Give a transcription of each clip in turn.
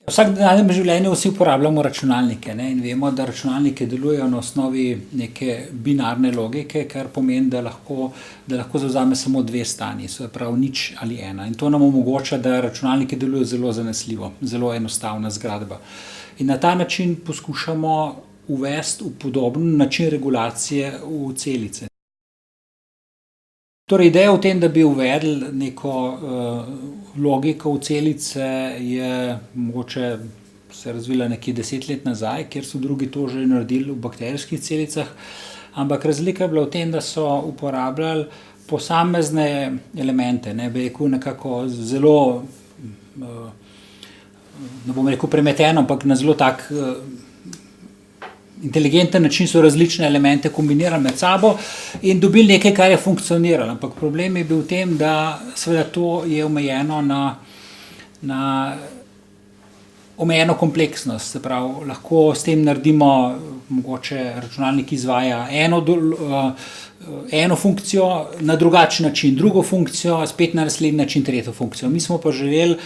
V vsakdanjem življenju vsi uporabljamo računalnike, ne, in vemo, da računalniki delujejo na osnovi neke binarne logike, kar pomeni, da lahko zavzame samo dve stanji, se pravi nič ali ena. In to nam omogoča, da računalniki delujejo zelo zanesljivo, zelo enostavna zgradba. In na ta način poskušamo uvesti v podoben način regulacije v celice. Torej, ideja o tem, da bi uvedli neko logiko v celice, je mogoče se razvila nekje 10 let nazaj, kjer so drugi to že naredili v bakterijskih celicah, ampak razlika je bila v tem, da so uporabljali posamezne elemente, ne bi rekel nekako zelo, ne bom rekel premeteno, ampak na zelo tak inteligenten način so različne elemente kombinirali med sabo in dobili nekaj, kar je funkcioniralo. Ampak problem je bil v tem, da seveda to je omejeno na omejeno kompleksnost. Se pravi, lahko s tem naredimo, mogoče računalnik izvaja eno funkcijo na drugačen način, drugo funkcijo, spet na naslednji način, tretjo funkcijo. Mi smo pa želeli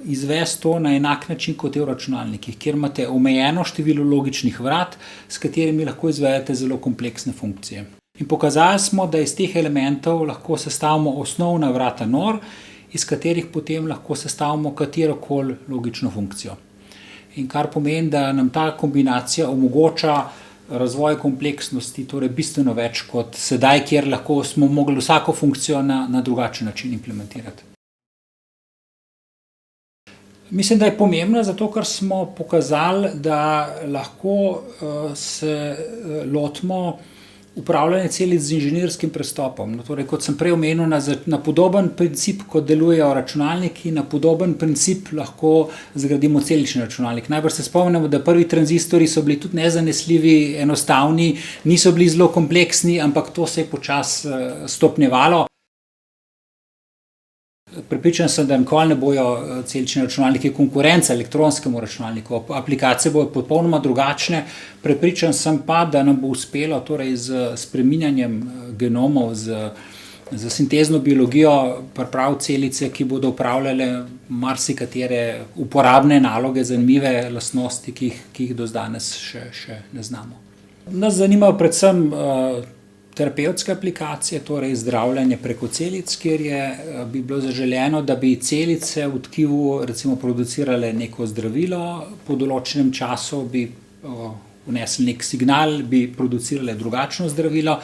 izvesti to na enak način, kot je v računalnikih, kjer imate omejeno število logičnih vrat, s katerimi lahko izvedete zelo kompleksne funkcije. In pokazali smo, da iz teh elementov lahko sestavimo osnovna vrata NOR, iz katerih potem lahko sestavimo katerokoli logično funkcijo. In kar pomeni, da nam ta kombinacija omogoča razvoj kompleksnosti, torej bistveno več kot sedaj, kjer lahko smo mogli vsako funkcijo na drugačen način implementirati. Mislim, da je pomembno zato, ker smo pokazali, da lahko se lotimo upravljanja celic z inženirskim pristopom. No, torej, kot sem prej omenil, na podoben princip, kot delujejo računalniki, na podoben princip lahko zgradimo celični računalnik. Najbrž se spomnimo, da prvi tranzistorji so bili tudi nezanesljivi, enostavni, niso bili zelo kompleksni, ampak to se je počasi stopnjevalo. Prepričan sem, da nikoli ne bojo celični računalniki konkurenca elektronskemu računalniku. Aplikacije bojo popolnoma drugačne. Prepričan sem pa, da nam bo uspelo torej z spreminjanjem genomov, z sintezno biologijo pripraviti celice, ki bodo upravljale marsikatere uporabne naloge, zanimive lastnosti, ki jih do danes še ne znamo. Nas zanimajo predvsem terapevtske aplikacije, torej zdravljenje preko celic, kjer bi bilo zaželeno, da bi celice v tkivu recimo producirale neko zdravilo, po določenem času bi vnesli nek signal, bi producirale drugačno zdravilo.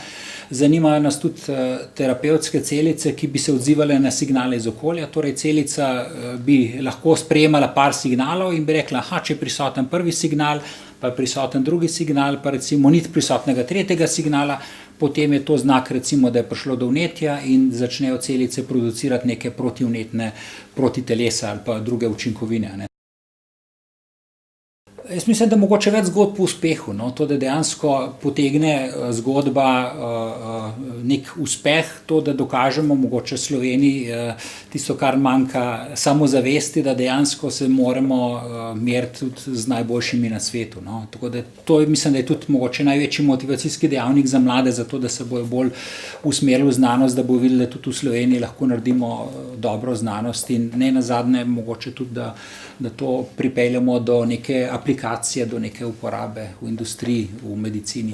Zanimajo nas tudi terapevtske celice, ki bi se odzivale na signale iz okolja, torej celica bi lahko sprejemala par signalov in bi rekla, če je prisoten prvi signal, pa je prisoten drugi signal, pa recimo ni prisotnega tretjega signala, potem je to znak, recimo, da je prišlo do vnetja in začnejo celice producirati neke protivnetne protitelesa ali pa druge učinkovine, ne. Jaz mislim, da mogoče več zgodb o uspehu, no, to, da dejansko potegne zgodba nek uspeh, to, da dokažemo mogoče Sloveniji tisto, kar manjka samozavesti, da dejansko se moramo meriti tudi z najboljšimi na svetu, no. Tako da to mislim, da je tudi mogoče največji motivacijski dejavnik za mlade, zato da se bojo bolj usmerili v znanost, da bojo videli, da tudi v Sloveniji lahko naredimo dobro znanost in ne nazadnje mogoče tudi, da to pripeljemo do neke aplikacije, do neke uporabe v industriji, v medicini.